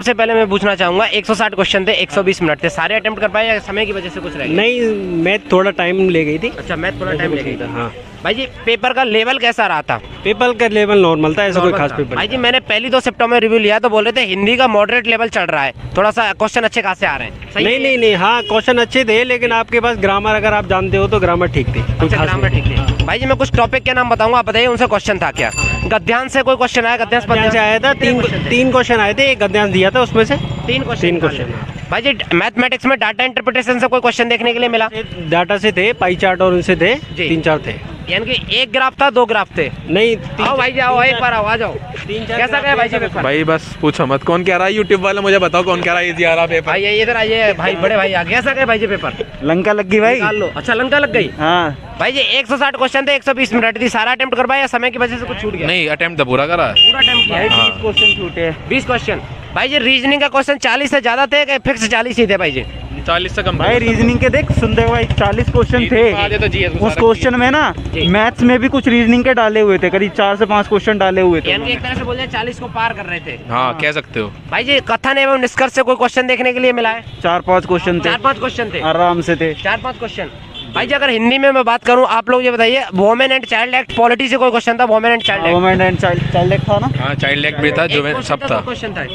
सबसे पहले मैं पूछना चाहूंगा 160 क्वेश्चन थे, 120 मिनट थे, सारे अटेम्प्ट कर पाए या समय की वजह से कुछ रह गया? नहीं, मैथ थोड़ा टाइम ले गई थी। अच्छा, मैथ थोड़ा टाइम ले गई था। हाँ, भाई जी पेपर का लेवल कैसा रहा था? पेपर का लेवल नॉर्मल था, ऐसा कोई खास पेपर भाई जी मैंने पहली 2 शिफ्टों में रिव्यू लिया तो बोल रहे थे हिंदी का मॉडरेट लेवल चल रहा है, थोड़ा सा क्वेश्चन अच्छे खासे आ रहे हैं। सही नहीं है? नहीं नहीं, हाँ क्वेश्चन अच्छे थे, लेकिन आपके पास ग्रामर अगर आप जानते हो तो ग्रामर ठीक थी। कोई अच्छा, खास ग्रामर नहीं। ठीक है। भाई जी मैं कुछ टॉपिक के नाम बताऊंगा, आप बताइए उनसे क्वेश्चन था क्या? गद्यांश से कोई क्वेश्चन आया? गद्यांश गद्यांश से आया था, तीन क्वेश्चन आए थे, एक गद्यांश दिया था उसमें से। तीन क्वेश्चन। भाई जी मैथमेटिक्स में डाटा इंटरप्रिटेशन से कोई क्वेश्चन देखने के लिए मिला? डाटा से थे, पाई चार्ट और उनसे थे, 3-4 थे। यानी कि एक ग्राफ था, 2 ग्राफ थे? नहीं, आओ भाई जाओ, एक बार आओ, आ जाओ। 3-4 कैसा गया भाई जी पेपर? भाई बस पूछो मत, कौन कह रहा है यूट्यूब वाला, मुझे बताओ कौन कह रहा है इजी आ रहा पेपर? भाई ये इधर आइए, भाई बड़े भाई आ, कैसा गया भाई जी पेपर? लंका लग गई भाई। निकाल लो। अच्छा, लंका लग गई। हाँ भाई जी 160 क्वेश्चन थे, 120 मिनट थी, सारा अटेम्प्ट कर पाया या समय की वजह से कुछ छूट गया? नहीं, अटेम्प्ट तो पूरा करा है। पूरा अटेम्प्ट किया है। 20 क्वेश्चन छूटे। 20 क्वेश्चन। भाई जी रीजनिंग का क्वेश्चन 40 से ज्यादा थे कि फिक्स 40 ही थे भाई जी? 40 से कम भाई रीजनिंग के देख सुनते भाई 40 क्वेश्चन थे। उस क्वेश्चन में ना मैथ्स में भी कुछ रीजनिंग के डाले हुए थे, करीब 4 से 5 क्वेश्चन डाले हुए थे। यानी कि एक तरह से बोल जाए 40 को पार कर रहे थे। हाँ, कह सकते हो। भाई जी कथन एवं निष्कर्ष से कोई क्वेश्चन देखने के लिए मिला है? 4-5 क्वेश्चन थे, 4-5 क्वेश्चन थे, आराम से थे। 4-5 क्वेश्चन। भाई जी अगर हिंदी में मैं बात करूं, आप लोग ये बताइए women and child act polity से कोई क्वेश्चन था? Women and child act, women and child act था ना। हाँ, चाइल्ड एक्ट भी था, जो सब था। क्वेश्चन था?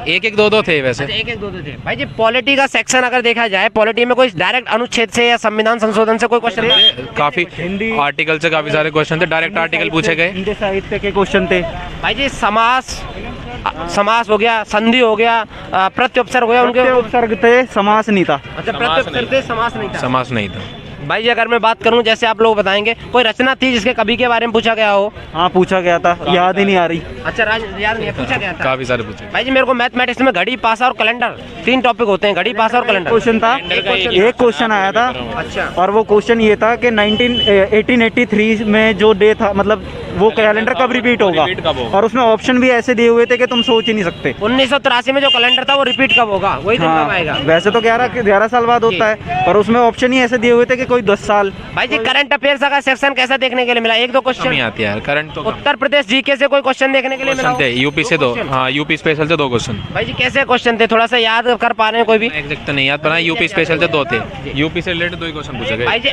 एक एक दो थे वैसे। अच्छा, एक दो थे। भाई जी पॉलिटी का सेक्शन अगर देखा जाए, पॉलिटी में कोई डायरेक्ट अनुच्छेद से या संविधान संशोधन से कोई क्वेश्चन था? काफी हिंदी आर्टिकल से काफी सारे क्वेश्चन थे, डायरेक्ट आर्टिकल पूछे गए। हिंदी साहित्य के क्वेश्चन थे। भाई जी समास हो गया, संधि हो गया, प्रत्युपसर्ग हो गया, उनके उपसर्ग थे, समास नहीं था। अच्छा, प्रत्युपसर्ग थे, समास नहीं था। समास नहीं था। भाई जी अगर मैं बात करूं, जैसे आप लोग बताएंगे कोई रचना थी जिसके कवि के बारे में पूछा गया हो? हाँ पूछा गया था, याद ही नहीं आ रही। अच्छा, याद नहीं है, पूछा गया था। काफी सारे पूछे। भाई जी मेरे को मैथमेटिक्स में घड़ी, पासा और कैलेंडर 3 टॉपिक होते हैं, घड़ी, पासा और कैलेंडर। क्वेश्चन था, एक क्वेश्चन आया था। अच्छा, और वो क्वेश्चन ये था कि 1883 में जो डे था, मतलब वो कैलेंडर कब रिपीट होगा, और उसमें ऑप्शन भी ऐसे दिए हुए थे कि तुम सोच ही नहीं सकते। 1983 में जो कैलेंडर था वो रिपीट कब होगा, वही दिन कब आएगा? वैसे तो 11 साल बाद होता है, पर उसमें ऑप्शन ही ऐसे दिए हुए थे कि कोई 10 साल। भाई जी करंट अफेयर्स का सेक्शन कैसा देखने के लिए मिला? 1-2 क्वेश्चन नहीं आती है करंट तो। उत्तर प्रदेश जीके से कोई क्वेश्चन देखने के लिए मिला? थे यूपी से 2। हाँ, यूपी स्पेशल से 2 क्वेश्चन। भाई जी कैसे क्वेश्चन थे, थोड़ा सा याद कर पा रहे हैं कोई भी? एग्जैक्ट तो नहीं याद पर यूपी स्पेशल से 2 थे, यूपी से रिलेटेड 2 ही क्वेश्चन पूछे गए। भाई जी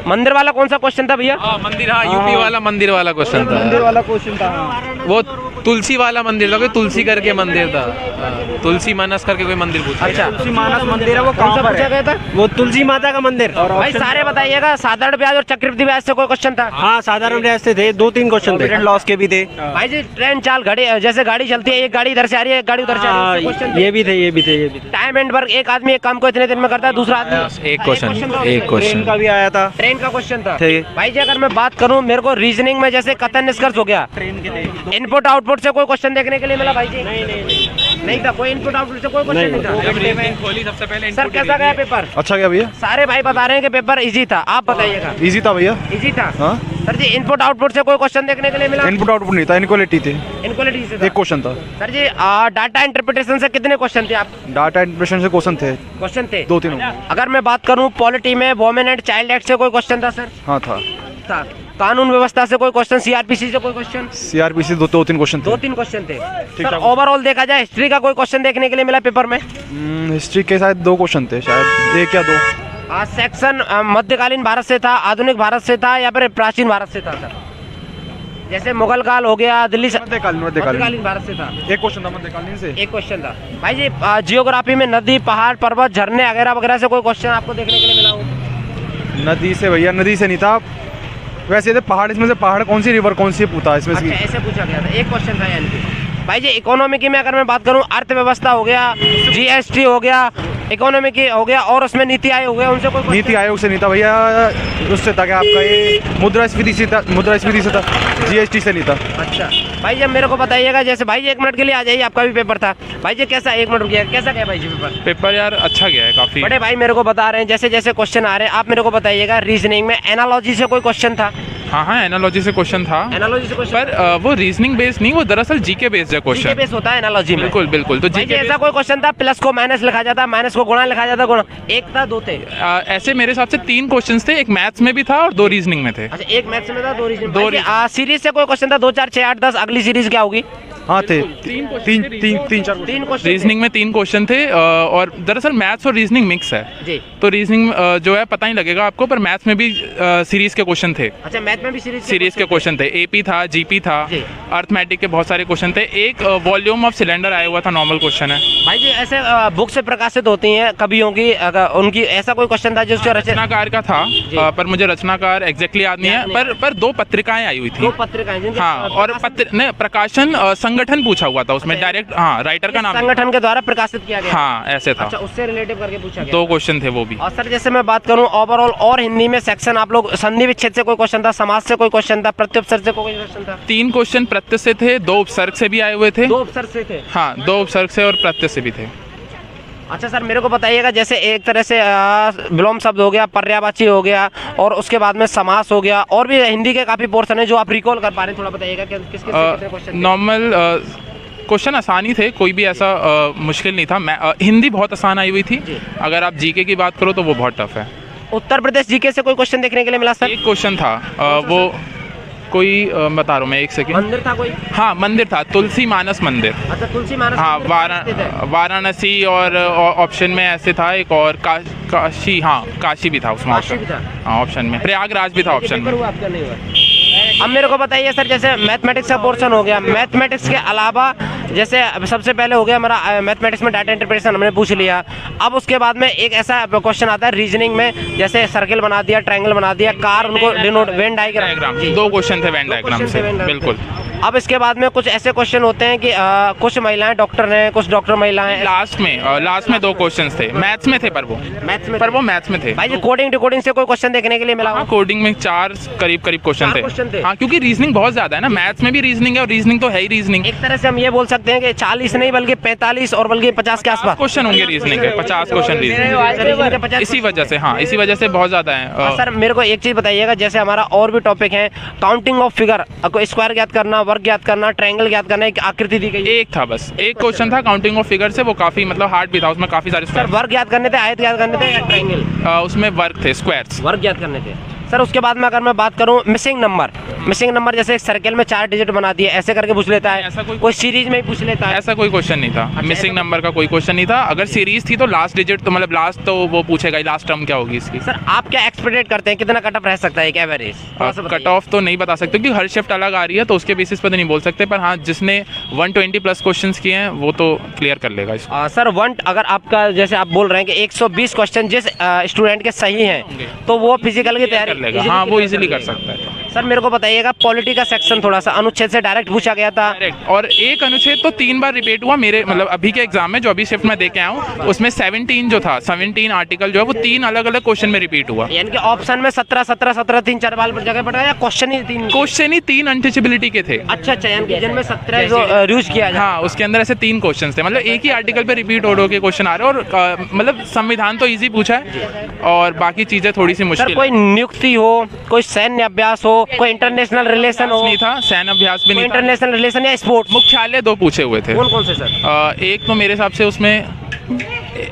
मंदिर वाला कौन सा क्वेश्चन था भैया? मंदिर, हाँ यूपी वाला मंदिर वाला क्वेश्चन था। मंदिर वाला क्वेश्चन था वो तुलसी वाला मंदिर था, कोई तुलसी करके मंदिर था, तुलसी मानस करके कोई मंदिर पूछा। अच्छा, तुलसी मानस मंदिर है, वो कौन सा कहाँ पर पूछा है? गया था? वो तुलसी माता का मंदिर। भाई सारे बताइएगा, साधारण ब्याज और चक्रवृद्धि ब्याज से कोई क्वेश्चन था? हाँ, साधारण ब्याज से थे, 2-3 क्वेश्चन थे। प्रॉफिट लॉस के भी थे। भाई जी ट्रेन चाल, घड़ी, जैसे गाड़ी चलती है, एक गाड़ी इधर से आ रही है, एक गाड़ी उधर से आ हाँ, रही है, क्वेश्चन ये भी थे, ये भी थे, ये भी थे। टाइम एंड वर्क, एक आदमी एक काम को इतने दिन में करता है, दूसरा आदमी एक क्वेश्चन, एक ट्रेन क्वेश्चन का भी आया था। ट्रेन का क्वेश्चन था। थे। भाई जी अगर मैं बात करूं, मेरे को रीजनिंग में जैसे कथन निष्कर्ष हो गया, ट्रेन के थे। इनपुट आउटपुट से कोई क्वेश्चन देखने के लिए मिला? भाई जी नहीं था, कोई इनपुट आउटपुट से कोई क्वेश्चन नहीं था। खोली सबसे पहले। सर कैसा गया पेपर? अच्छा गया भैया, सारे भाई बता रहे हैं कि पेपर इजी था, आप बताइएगा। इजी था भैया। इजी था? हाँ, सर जी इनपुट आउटपुट से कोई क्वेश्चन देखने के लिए मिला? इनपुट आउटपुट नहीं था, इनक्वालिटी थे, इनक्वालिटी से था। एक क्वेश्चन था। सर जी डाटा इंटरप्रिटेशन से कितने क्वेश्चन थे? आप डाटा इंटरप्रिटेशन से क्वेश्चन थे 2-3। अगर मैं बात करूं पॉलिटी में वुमेन एंड चाइल्ड एक्ट से कोई क्वेश्चन था? सर हाँ था। कानून व्यवस्था से कोई क्वेश्चन, सीआरपीसी से कोई क्वेश्चन? सीआरपीसी 2-3 क्वेश्चन थे। 2-3 क्वेश्चन थे। सर ओवरऑल देखा जाए हिस्ट्री का कोई क्वेश्चन देखने के लिए मिला पेपर में? हिस्ट्री के शायद 2 क्वेश्चन थे, शायद 1 या 2। सेक्शन मध्यकालीन भारत से था, आधुनिक भारत से था, या फिर प्राचीन भारत से था? सर जैसे मुगल काल हो गया, दिल्ली मध्यकालीन भारत से था। एक क्वेश्चन था मध्यकालीन से। एक क्वेश्चन था। भाई जी जियोग्राफी में नदी, पहाड़, पर्वत, झरने वगैरह वगैरह से कोई क्वेश्चन आपको देखने के लिए मिला हो? नदी से भैया, नदी से नहीं था वैसे थे। पहाड़, इसमें से पहाड़ कौन सी रिवर कौन सी पूछा इसमें से? अच्छा, ऐसे पूछा गया था, एक क्वेश्चन था यानी कि। भाई जी इकोनॉमी की में अगर मैं बात करूं, अर्थव्यवस्था हो गया, जीएसटी हो गया, इकोनॉमी की हो गया, और उसमें नीति आयोग हो गया, उनसे कोई नीति आयोग से नहीं था भैया, उससे था क्या आपका ये मुद्रास्फीति से था, मुद्रास्फीति से था, जीएसटी से नहीं था। अच्छा भाई जी मेरे को बताइएगा, जैसे भाई जी 1 मिनट के लिए आ जाइए, आपका भी पेपर था। भाई जी कैसा, 1 मिनट रुकिए, कैसा गया भाई जी पेपर? पेपर यार अच्छा गया है काफी। बड़े भाई मेरे को बता रहे हैं जैसे जैसे क्वेश्चन आ रहे हैं, आप मेरे को बताइएगा। रीजनिंग में एनालॉजी से कोई क्वेश्चन था? हाँ, एनालॉजी से क्वेश्चन था। एनालॉजी से क्वेश्चन, पर वो रीजनिंग बेस्ड नहीं, वो दरअसल जीके बेस्ड है क्वेश्चन। जीके बेस्ड होता है एनालॉजी में? बिल्कुल बिल्कुल। तो जीके ऐसा कोई क्वेश्चन था प्लस को माइनस लिखा जाता, माइनस को गुणा लिखा जाता, गुणा? 1 था, 2 थे? ऐसे मेरे हिसाब से 3 क्वेश्चंस थे, एक मैथ्स में भी था और 2 रीजनिंग में थे। अच्छा, एक मैथ्स में था, 2 रीजनिंग। सीरीज से कोई क्वेश्चन था? 2, 4, 6, 8, 10, अगली सीरीज क्या होगी? हाँ थे तीन चार तीन क्वेश्चन रीजनिंग में 3 क्वेश्चन थे और दरअसल मैथ्स और रीजनिंग मिक्स है जी। तो रीजनिंग जो है पता नहीं लगेगा आपको, पर मैथ्स में भी सीरीज के क्वेश्चन थे। अच्छा, मैथ में भी सीरीज के क्वेश्चन थे, एपी था, जीपी था, जी। अर्थमेटिक के बहुत सारे क्वेश्चन थे। एक वॉल्यूम ऑफ सिलेंडर आया हुआ था, नॉर्मल क्वेश्चन है। भाई जी ऐसे बुक से प्रकाशित होती हैं कवियों की, उनकी ऐसा कोई क्वेश्चन था जो उसका रचनाकार का था, पर मुझे रचनाकार एग्जैक्टली याद नहीं है, पर 2 पत्रिकाएं आई हुई थी। 2 पत्रिकाएं जिनके हाँ, और प्रकाशन संगठन पूछा हुआ था उसमें, डायरेक्ट हाँ राइटर का नाम संगठन के द्वारा प्रकाशित किया गया। हाँ ऐसे था। अच्छा, उससे रिलेटिव करके पूछा गया। 2 क्वेश्चन थे वो भी। और सर जैसे मैं बात करूं ओवरऑल और हिंदी में सेक्शन आप लोग संधि विच्छेद से कोई क्वेश्चन था, समास से कोई क्वेश्चन था, प्रत्युपसर्ग से कोई क्वेश्चन था? 3 क्वेश्चन प्रत्यय से थे, 2 उपसर्ग से भी आए हुए थे। 2 उपसर्ग से थे? हाँ, 2 उपसर्ग से और प्रत्यय से भी थे। अच्छा सर मेरे को बताइएगा, जैसे एक तरह से विलोम शब्द हो गया, पर्यायवाची हो गया, और उसके बाद में समास हो गया, और भी हिंदी के काफी पोर्शन है जो आप रिकॉल कर पा रहे हैं, थोड़ा बताइएगा किस कितने क्वेश्चन? नॉर्मल क्वेश्चन आसान ही थे, कोई भी ऐसा मुश्किल नहीं था। हिंदी बहुत आसान आई हुई थी। अगर आप जीके की बात करो तो वो बहुत टफ है। उत्तर प्रदेश जीके से कोई क्वेश्चन देखने के लिए मिला सर? एक क्वेश्चन था, वो कोई बता रहा हूँ मैं, एक सेकंड। मंदिर था कोई? हाँ मंदिर था, तुलसी मानस मंदिर। अच्छा, तुलसी मानस। हाँ, वाराणसी, और ऑप्शन में ऐसे था एक और काशी। हाँ, काशी भी था उसमें ऑप्शन। हाँ, ऑप्शन में प्रयागराज भी था ऑप्शन में। आपका नहीं हुआ। अब मेरे को बताइए सर, जैसे मैथमेटिक्स का पोर्शन हो गया, मैथमेटिक्स के अलावा जैसे सबसे पहले हो गया हमारा मैथमेटिक्स में डाटा इंटरप्रिटेशन हमने पूछ लिया। अब उसके बाद में एक ऐसा क्वेश्चन आता है रीजनिंग में, जैसे सर्किल बना दिया, ट्रायंगल बना दिया, कार उनको डिनोट, वेन डायग्राम। 2 क्वेश्चन थे वेन डायग्राम से, बिल्कुल। अब इसके बाद में कुछ ऐसे क्वेश्चन होते हैं कि कुछ महिलाएं डॉक्टर हैं, कुछ डॉक्टर महिलाएं। लास्ट में 2 क्वेश्चंस थे, मैथ्स में थे, पर वो मैथ्स में थे। भाई जी कोडिंग डिकोडिंग से कोई क्वेश्चन देखने के लिए मिला? हाँ, कोडिंग में 4 करीब क्वेश्चन थे। हाँ, क्योंकि रीजनिंग बहुत ज्यादा है ना, मैथ्स में भी रीजनिंग है, और रीजनिंग तो है ही रीजनिंग। एक तरह से हम ये बोल सकते हैं कि 40 नहीं बल्कि 45 और बल्कि 50 के आसपास क्वेश्चन होंगे रीजनिंग के, 50 क्वेश्चन रीजनिंग। इसी वजह से, हाँ, इसी वजह से बहुत ज्यादा है। सर मेरे को एक चीज बताइएगा, जैसे हमारा और भी टॉपिक है काउंटिंग ऑफ फिगर, स्क्वायर ज्ञात करना, वर्ग ज्ञात करना, ट्रायंगल ज्ञात करना, एक आकृति दी गई। एक था बस, एक क्वेश्चन था काउंटिंग ऑफ फिगर से, वो काफी मतलब हार्ड भी था, उसमें काफी सारे सर वर्ग ज्ञात करने थे, आयत ज्ञात करने थे या ट्रायंगल? उसमें वर्ग थे, स्क्वायर्स, वर्ग ज्ञात करने थे। सर उसके बाद में अगर मैं बात करूं मिसिंग नंबर जैसे एक सर्कल में 4 डिजिट बना दिए, ऐसे करके पूछ लेता है, ऐसा कोई सीरीज में ही पूछ लेता है। ऐसा कोई क्वेश्चन नहीं था, मिसिंग नंबर का कोई क्वेश्चन नहीं था। अगर सीरीज थी तो लास्ट डिजिट, तो मतलब लास्ट तो वो पूछेगा ही, लास्ट टर्म क्या होगी इसकी। सर आप क्या एक्सपेक्ट करते हैं, कितना कट ऑफ रह सकता है एवरेज? कट ऑफ तो नहीं बता सकते क्योंकि हर शिफ्ट अलग आ रही है, तो उसके बेसिस पर तो नहीं बोल सकते, पर हाँ जिसने 120 प्लस क्वेश्चन किए हैं वो तो क्लियर कर लेगा इसको। सर अगर आपका जैसे आप बोल रहे हैं कि 120 क्वेश्चन जिस स्टूडेंट के सही हैं तो वो फिजिकल की तैयारी कर लेगा। हाँ, वो इजीली कर सकता है। सर मेरे को बताइएगा पॉलिटी का सेक्शन थोड़ा सा अनुच्छेद से डायरेक्ट पूछा गया था, और एक अनुच्छेद तो 3 बार रिपीट हुआ मेरे, मतलब अभी के एग्जाम में जो अभी शिफ्ट में दे के आया हूँ, उसमें 17 जो था, 17 आर्टिकल जो है वो 3 अलग अलग क्वेश्चन में रिपीट हुआ। यानी कि ऑप्शन में 17 3-4 बार जगह पड़ा या क्वेश्चन ही 3 अनटचेबिलिटी के थे। अच्छा, यानी कि जिनमें 17 जो यूज किया जाए। हाँ, उसके अंदर ऐसे 3 क्वेश्चन थे, मतलब एक ही आर्टिकल पे रिपीट हो के क्वेश्चन आ रहे हैं, और मतलब संविधान तो इजी पूछा है और बाकी चीजें थोड़ी सी मुश्किल। कोई नियुक्ति हो, कोई सैन्य अभ्यास हो, कोई इंटरनेशनल रिलेशन हो? नहीं था, सैन्य अभ्यास भी नहीं था। इंटरनेशनल रिलेशन या स्पोर्ट्स? मुख्यालय 2 पूछे हुए थे। कौन से सर? एक तो मेरे हिसाब से उसमें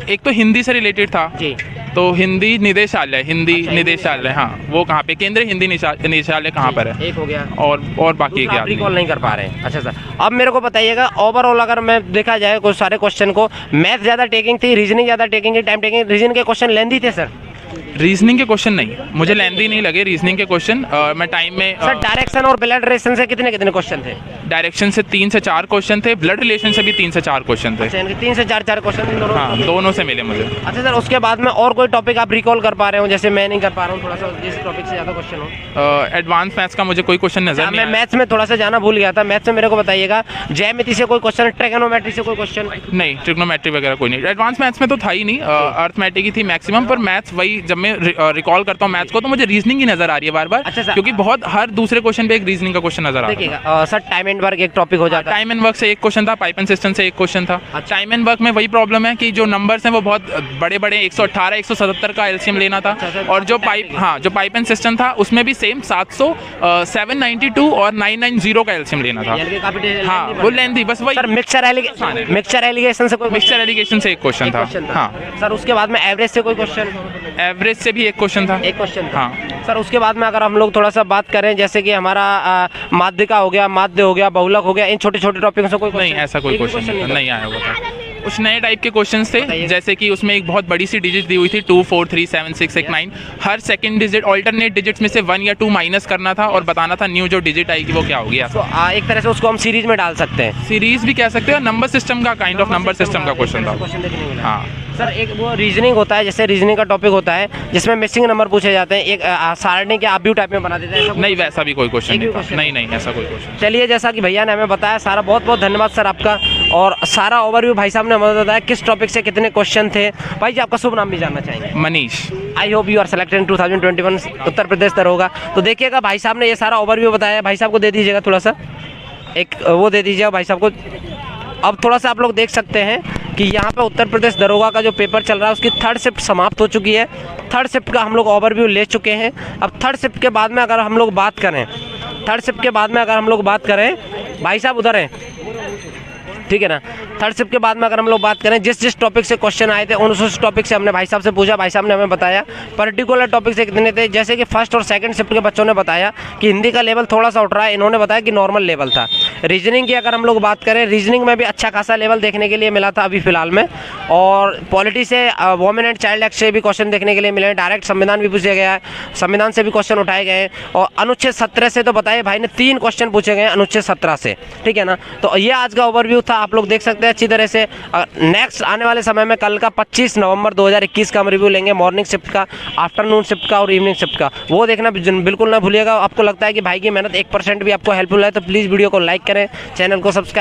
एक तो हिंदी से रिलेटेड था जी, तो हिंदी निदेशालय, हाँ, वो कहाँ पे, केंद्रीय हिंदी निदेशालय कहाँ पर है, एक हो गया, और बाकी एक याद रिकॉल नहीं कर पा रहे हैं। अच्छा सर, अब मेरे को बताइएगा ओवरऑल अगर मैं देखा जाए कुछ सारे क्वेश्चन को, मैथ ज़्यादा टेकिंग थी, रीजनिंग ज़्यादा टेकिंग थी, टाइम टेकिंग, रीजनिंग के क्वेश्चन लेंदी थे सर? रीजनिंग के क्वेश्चन नहीं, मुझे लेंथी नहीं लगे रीजनिंग के क्वेश्चन। मैं टाइम में सर डायरेक्शन और ब्लड रिलेशन से कितने क्वेश्चन थे? डायरेक्शन से 3 से 4 क्वेश्चन थे, ब्लड रिलेशन से भी 3 से 4 क्वेश्चन थे। अच्छा, 3 से 4 क्वेश्चन दोनों? हाँ, दोनों से मिले मुझे। अच्छा सर, उसके बाद में और कोई टॉपिक आप रिकॉल कर पा रहे हो, जैसे मैं नहीं कर पा रहा हूँ, थोड़ा सा जिस टॉपिक से ज़्यादा क्वेश्चन हो? एडवांस मैथ्स का मुझे कोई क्वेश्चन नजर नहीं आया। मैं मैथ्स में थोड़ा सा जाना भूल गया था, मैथ्स में मेरे को बताइएगा ज्यामिति से कोई क्वेश्चन, ट्रिग्नोमेट्री से कोई क्वेश्चन? नहीं, ट्रिग्नोमेट्री वगैरह कोई नहीं, एडवांस मैथ्स में तो था ही नहीं, अर्थमेटिक ही थी मैक्सिमम, पर मैथ्स वही जब मैं रिकॉल करता हूँ मैथ्स को तो मुझे रीजनिंग ही नजर आ रही है बार बार। अच्छा, क्योंकि बहुत हर दूसरे क्वेश्चन पे एक रीजनिंग का क्वेश्चन नजर आ रहा है। देखिएगा सर, टाइम एंड वर्क एक टॉपिक हो जाता है। टाइम एंड वर्क से एक क्वेश्चन था, पाइप एंड सिस्टम से एक क्वेश्चन था। टाइम एंड वर्क में वही प्रॉब्लम है कि जो नंबर्स हैं वो बहुत बड़े बड़े, 118 177 का एलसीएम लेना था, और जो पाइप एंड सिस्टम था उसमें भी सेम 700 792 और 990 का एलसीएम लेना था। हाँ, वो लेंथी, बस वही। मिक्सचर एलिगेशन से कोई? मिक्सचर एलिगेशन से एक क्वेश्चन था। हाँ सर, उसके बाद में एवरेज से कोई क्वेश्चन? एवरेज से भी एक क्वेश्चन था। एक क्वेश्चन था। हाँ सर उसके बाद में अगर हम लोग थोड़ा सा बात करें जैसे कि हमारा माध्यिका हो गया, माध्य हो गया, बहुलक हो गया, इन छोटे छोटे टॉपिक से कोई नहीं, question? ऐसा कोई एक भी क्वेश्चन question नहीं आया हुआ था। कुछ नए टाइप के क्वेश्चंस थे, बताइए। जैसे कि उसमें एक बहुत बड़ी सी डिजिट दी हुई थी 2 4 3 7 6 1 9। हर सेकंड डिजिट ऑल्टरनेट डिजिट्स में से 1 या 2 माइनस करना था और बताना था न्यू जो डिजिट आएगी वो क्या होगी। तो एक तरह से उसको हम सीरीज में डाल सकते हैं। सीरीज भी कह सकते हैं, नंबर सिस्टम का काइंड ऑफ नंबर सिस्टम का क्वेश्चन था। क्वेश्चन देखने को मिला। हाँ सर एक वो रीजनिंग होता है, जैसे रीजनिंग का टॉपिक होता है जिसमें मिसिंग नंबर पूछे जाते हैं, एक सारणी के आब्यू टाइप में बना देते हैं, ऐसा कुछ? नहीं, वैसा भी कोई क्वेश्चन एक भी नहीं था। question नहीं नहीं, ऐसा कोई क्वेश्चन। चलिए जैसा कि भैया ने हमें बताया सारा, बहुत बहुत धन्यवाद सर आपका। और सारा ओवरव्यू भाई साहब ने हमें बताया किस टॉपिक से कितने क्वेश्चन थे। भाई जी आपका शुभ नाम भी जानना चाहेंगे? Manish. I hope you are selected in 2021 Uttar Pradesh दरोगा। तो देखिएगा भाई साहब ने ये सारा ओवरव्यू बताया। भाई साहब को दे दीजिएगा थोड़ा सा, एक वो दे दीजिएगा भाई साहब को। अब थोड़ा सा आप लोग देख सकते हैं कि यहाँ पे उत्तर प्रदेश दरोगा का जो पेपर चल रहा है उसकी थर्ड शिफ्ट समाप्त हो चुकी है। थर्ड शिफ्ट का हम लोग ओवरव्यू ले चुके हैं। अब थर्ड शिफ्ट के बाद में अगर हम लोग बात करें, भाई साहब उधर हैं, ठीक है ना। थर्ड शिफ्ट के बाद में अगर हम लोग बात करें, जिस जिस टॉपिक से क्वेश्चन आए थे उस टॉपिक से हमने भाई साहब से पूछा, भाई साहब ने हमें बताया पर्टिकुलर टॉपिक से कितने थे। जैसे कि फर्स्ट और सेकंड शिफ्ट के बच्चों ने बताया कि हिंदी का लेवल थोड़ा सा उठ रहा है, इन्होंने बताया कि नॉर्मल लेवल था। रीजनिंग की अगर हम लोग बात करें, रीजनिंग में भी अच्छा खासा लेवल देखने के लिए मिला था अभी फिलहाल में। और पॉलिटी से, वोमेन एंड चाइल्ड एक्ट से भी क्वेश्चन देखने के लिए मिले हैं। डायरेक्ट संविधान भी पूछा गया है, संविधान से भी क्वेश्चन उठाए गए हैं। और अनुच्छेद 17 से तो बताइए भाई ने 3 क्वेश्चन पूछे गए हैं अनुच्छेद 17 से, ठीक है ना। तो ये आज का ओवरव्यू था, आप लोग देख सकते हैं अच्छी तरह से। नेक्स्ट आने वाले समय में कल का 25 नवंबर 2021 का हम रिव्यू लेंगे, मॉर्निंग शिफ्ट का, आफ्टरनून शिफ्ट का और इवनिंग शिफ्ट का। वो देखना बिल्कुल ना भूलिएगा। आपको लगता है कि भाई की मेहनत 1% भी आपको हेल्पफुल है तो प्लीज़ वीडियो को लाइक करें, चैनल को सब्सक्राइब